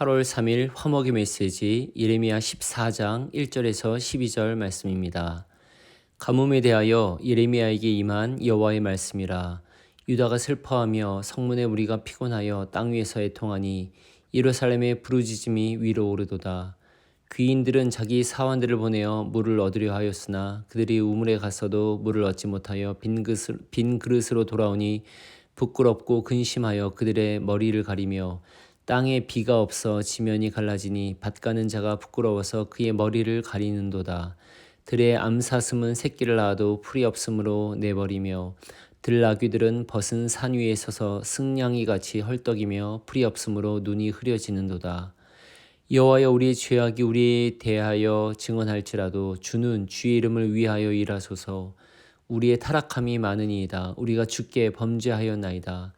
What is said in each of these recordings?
8월 3일 화목의 메시지 예레미야 14장 1절에서 12절 말씀입니다. 가뭄에 대하여 예레미야에게 임한 여호와의 말씀이라. 유다가 슬퍼하며 성문에 우리가 피곤하여 땅 위에서 애통하니 예루살렘의 부르짖음이 위로 오르도다. 귀인들은 자기 사환들을 보내어 물을 얻으려 하였으나 그들이 우물에 갔어도 물을 얻지 못하여 빈 그릇으로 돌아오니 부끄럽고 근심하여 그들의 머리를 가리며 땅에 비가 없어 지면이 갈라지니 밭 가는 자가 부끄러워서 그의 머리를 가리는도다. 들의 암사슴은 새끼를 낳아도 풀이 없으므로 내버리며 들나귀들은 벗은 산 위에 서서 승냥이같이 헐떡이며 풀이 없으므로 눈이 흐려지는도다. 여호와여, 우리의 죄악이 우리에 대하여 증언할지라도 주는 주의 이름을 위하여 일하소서. 우리의 타락함이 많으니이다. 우리가 주께 범죄하였나이다.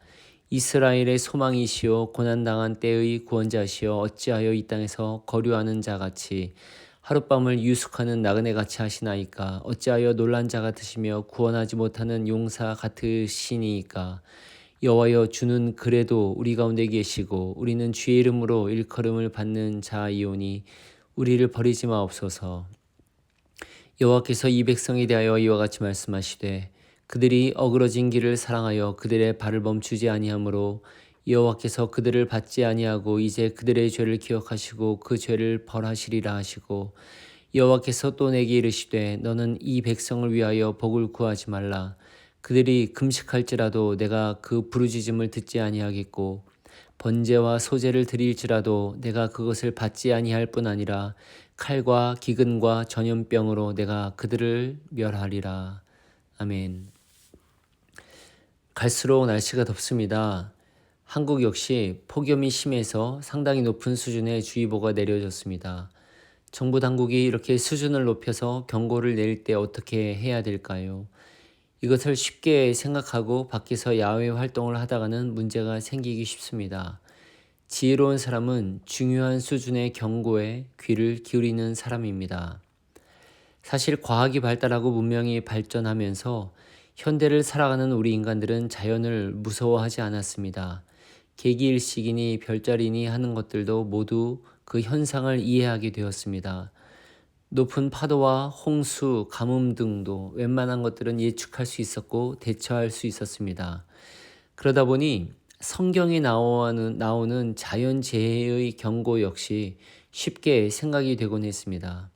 이스라엘의 소망이시오 고난당한 때의 구원자시오 어찌하여 이 땅에서 거류하는 자같이 하룻밤을 유숙하는 나그네같이 하시나이까. 어찌하여 놀란 자 같으시며 구원하지 못하는 용사 같으시니이까. 여호와여, 주는 그래도 우리 가운데 계시고 우리는 주의 이름으로 일컬음을 받는 자이오니 우리를 버리지 마옵소서. 여호와께서 이 백성에 대하여 이와 같이 말씀하시되 그들이 어그러진 길을 사랑하여 그들의 발을 멈추지 아니하므로 여호와께서 그들을 받지 아니하고 이제 그들의 죄를 기억하시고 그 죄를 벌하시리라 하시고, 여호와께서 또 내게 이르시되 너는 이 백성을 위하여 복을 구하지 말라. 그들이 금식할지라도 내가 그 부르짖음을 듣지 아니하겠고 번제와 소제를 드릴지라도 내가 그것을 받지 아니할 뿐 아니라 칼과 기근과 전염병으로 내가 그들을 멸하리라. 아멘. 갈수록 날씨가 덥습니다. 한국 역시 폭염이 심해서 상당히 높은 수준의 주의보가 내려졌습니다. 정부 당국이 이렇게 수준을 높여서 경고를 내릴 때 어떻게 해야 될까요? 이것을 쉽게 생각하고 밖에서 야외 활동을 하다가는 문제가 생기기 쉽습니다. 지혜로운 사람은 중요한 수준의 경고에 귀를 기울이는 사람입니다. 사실 과학이 발달하고 문명이 발전하면서 현대를 살아가는 우리 인간들은 자연을 무서워하지 않았습니다. 개기일식이니 별자리니 하는 것들도 모두 그 현상을 이해하게 되었습니다. 높은 파도와 홍수, 가뭄 등도 웬만한 것들은 예측할 수 있었고 대처할 수 있었습니다. 그러다 보니 성경에 나오는 자연재해의 경고 역시 쉽게 생각이 되곤 했습니다.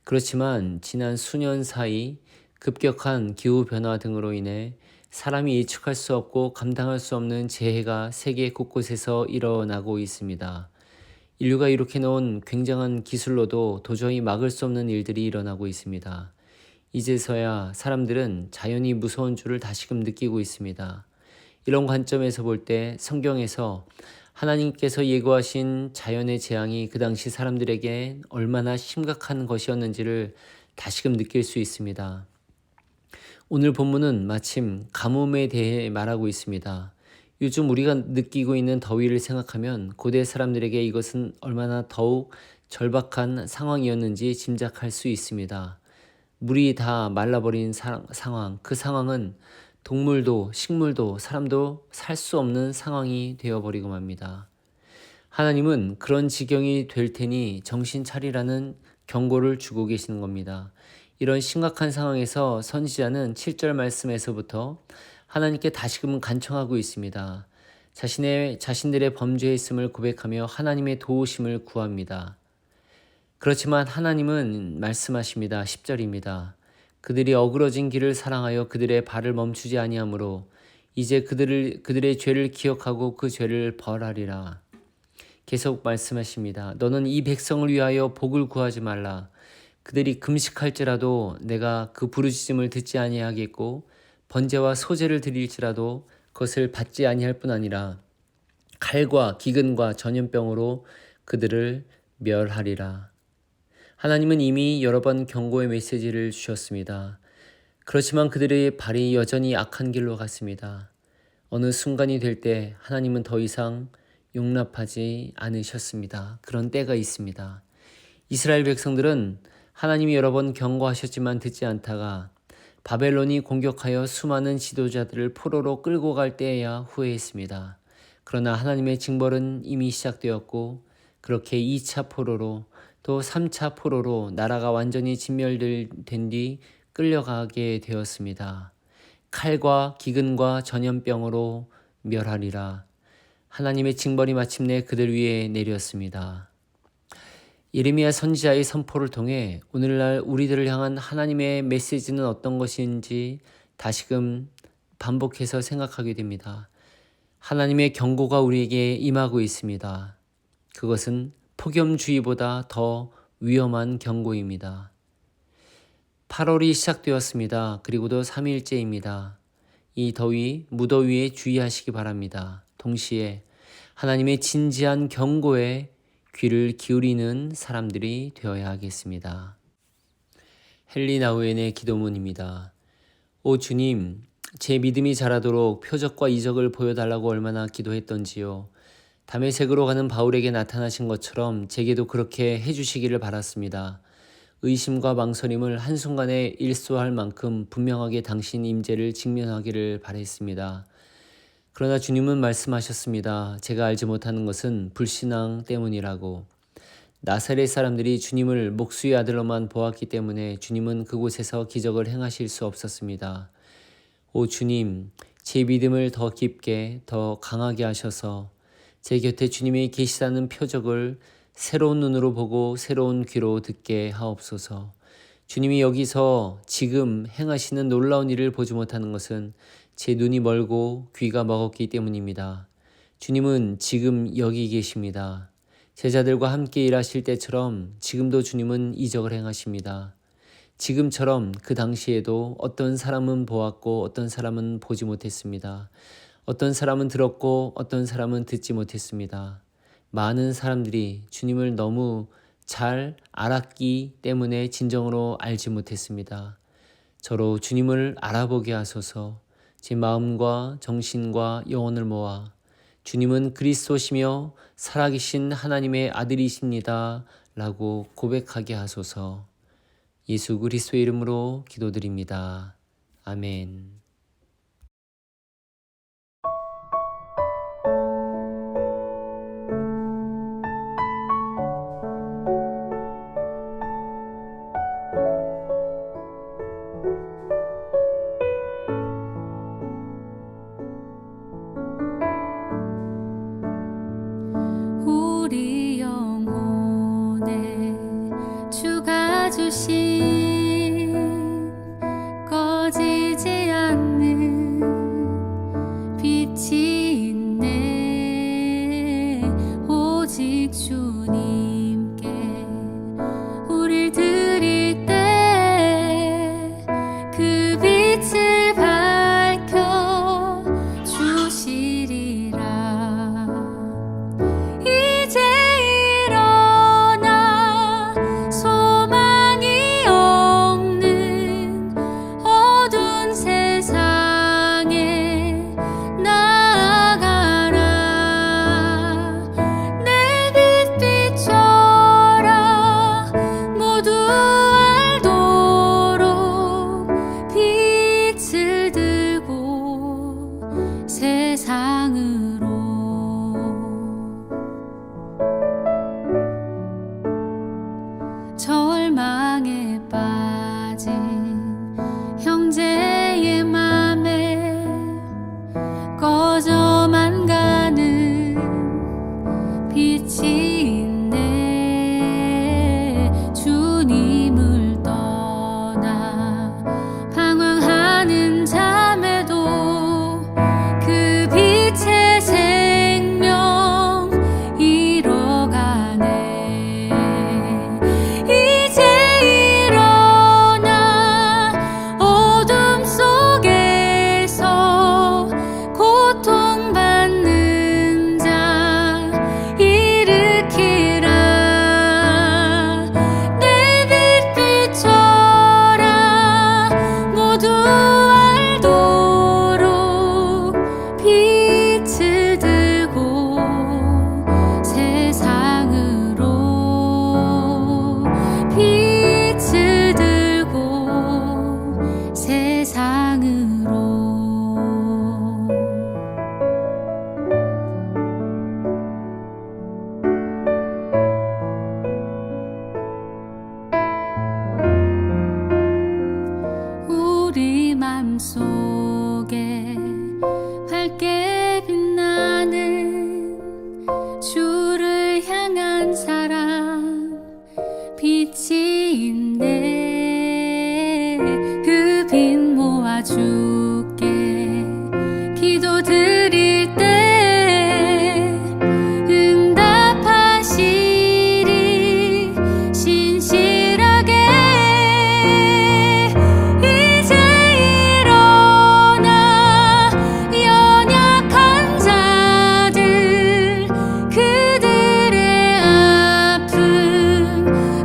그렇지만 지난 수년 사이 급격한 기후변화 등으로 인해 사람이 예측할 수 없고 감당할 수 없는 재해가 세계 곳곳에서 일어나고 있습니다. 인류가 이렇게 놓은 굉장한 기술로도 도저히 막을 수 없는 일들이 일어나고 있습니다. 이제서야 사람들은 자연이 무서운 줄을 다시금 느끼고 있습니다. 이런 관점에서 볼 때 성경에서 하나님께서 예고하신 자연의 재앙이 그 당시 사람들에게 얼마나 심각한 것이었는지를 다시금 느낄 수 있습니다. 오늘 본문은 마침 가뭄에 대해 말하고 있습니다. 요즘 우리가 느끼고 있는 더위를 생각하면 고대 사람들에게 이것은 얼마나 더욱 절박한 상황이었는지 짐작할 수 있습니다. 물이 다 말라버린 상황, 그 상황은 동물도 식물도 사람도 살 수 없는 상황이 되어버리고 맙니다. 하나님은 그런 지경이 될 테니 정신 차리라는 경고를 주고 계시는 겁니다. 이런 심각한 상황에서 선지자는 7절 말씀에서부터 하나님께 다시금 간청하고 있습니다. 자신들의 범죄했음을 고백하며 하나님의 도우심을 구합니다. 그렇지만 하나님은 말씀하십니다. 10절입니다. 그들이 어그러진 길을 사랑하여 그들의 발을 멈추지 아니하므로 이제 그들의 죄를 기억하고 그 죄를 벌하리라. 계속 말씀하십니다. 너는 이 백성을 위하여 복을 구하지 말라. 그들이 금식할지라도 내가 그 부르짖음을 듣지 아니하겠고 번제와 소제를 드릴지라도 그것을 받지 아니할 뿐 아니라 칼과 기근과 전염병으로 그들을 멸하리라. 하나님은 이미 여러 번 경고의 메시지를 주셨습니다. 그렇지만 그들의 발이 여전히 악한 길로 갔습니다. 어느 순간이 될 때 하나님은 더 이상 용납하지 않으셨습니다. 그런 때가 있습니다. 이스라엘 백성들은 하나님이 여러 번 경고하셨지만 듣지 않다가 바벨론이 공격하여 수많은 지도자들을 포로로 끌고 갈 때에야 후회했습니다. 그러나 하나님의 징벌은 이미 시작되었고 그렇게 2차 포로로 또 3차 포로로 나라가 완전히 진멸된 뒤 끌려가게 되었습니다. 칼과 기근과 전염병으로 멸하리라. 하나님의 징벌이 마침내 그들 위에 내렸습니다. 예레미야 선지자의 선포를 통해 오늘날 우리들을 향한 하나님의 메시지는 어떤 것인지 다시금 반복해서 생각하게 됩니다. 하나님의 경고가 우리에게 임하고 있습니다. 그것은 폭염주의보다 더 위험한 경고입니다. 8월이 시작되었습니다. 그리고도 3일째입니다. 이 더위, 무더위에 주의하시기 바랍니다. 동시에 하나님의 진지한 경고에 귀를 기울이는 사람들이 되어야 하겠습니다. 헨리 나우엔의 기도문입니다. 오 주님, 제 믿음이 자라도록 표적과 이적을 보여달라고 얼마나 기도했던지요. 다메섹으로 가는 바울에게 나타나신 것처럼 제게도 그렇게 해주시기를 바랐습니다. 의심과 망설임을 한순간에 일소할 만큼 분명하게 당신 임재를 직면하기를 바랬습니다. 그러나 주님은 말씀하셨습니다. 제가 알지 못하는 것은 불신앙 때문이라고. 나사렛 사람들이 주님을 목수의 아들로만 보았기 때문에 주님은 그곳에서 기적을 행하실 수 없었습니다. 오 주님, 제 믿음을 더 깊게, 더 강하게 하셔서 제 곁에 주님이 계시다는 표적을 새로운 눈으로 보고 새로운 귀로 듣게 하옵소서. 주님이 여기서 지금 행하시는 놀라운 일을 보지 못하는 것은 제 눈이 멀고 귀가 먹었기 때문입니다. 주님은 지금 여기 계십니다. 제자들과 함께 일하실 때처럼 지금도 주님은 이적을 행하십니다. 지금처럼 그 당시에도 어떤 사람은 보았고 어떤 사람은 보지 못했습니다. 어떤 사람은 들었고 어떤 사람은 듣지 못했습니다. 많은 사람들이 주님을 너무 잘 알았기 때문에 진정으로 알지 못했습니다. 저로 주님을 알아보게 하소서. 제 마음과 정신과 영혼을 모아 주님은 그리스도시며 살아계신 하나님의 아들이십니다 라고 고백하게 하소서. 예수 그리스도의 이름으로 기도드립니다. 아멘. 우리 영혼에 주가 주신 꺼지지 않는 빛이 있네. 오직 주님께 우릴 드릴 때 그 빛을 밝혀 주시리라. 이제 일어나 소망이 없는 어두운 세상에 나아가라. 내 빛 비춰라. 모두 알도록 빛을 들고 세상으로 절망에 빠진 형제의 맘에 꺼져만 가는 빛이 있네. 주님을 떠나 방황하는 잠에도 그 빛의 생명 잃어가네. 이제 일어나 어둠 속에서 고통받는 자 일으키라. 빛인데 그 빛 모아 주께 기도 드릴 때 응답하시리 신실하게 이제 일어나 연약한 자들 그들의 아픔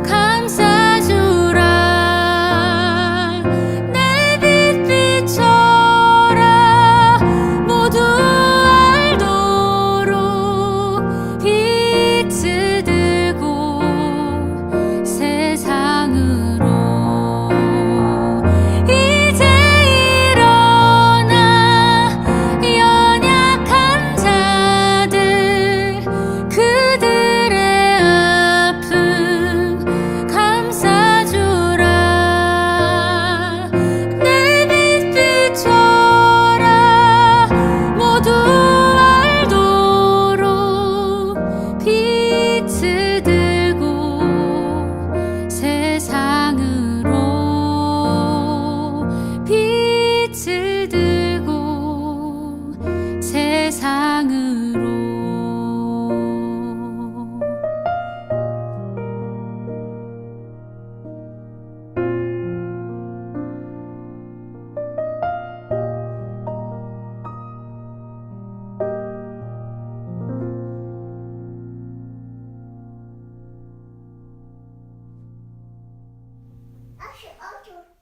감싸주라 내 빛 비춰라 모두 알도록 빛을 들고 세상으로 이제 일어나 연약한 자들 그들의 아픔 감싸주라 내 빛 비춰라 모두 알도록 빛을 들고 세상으로 빛을 들고 세상으로 아쉬워.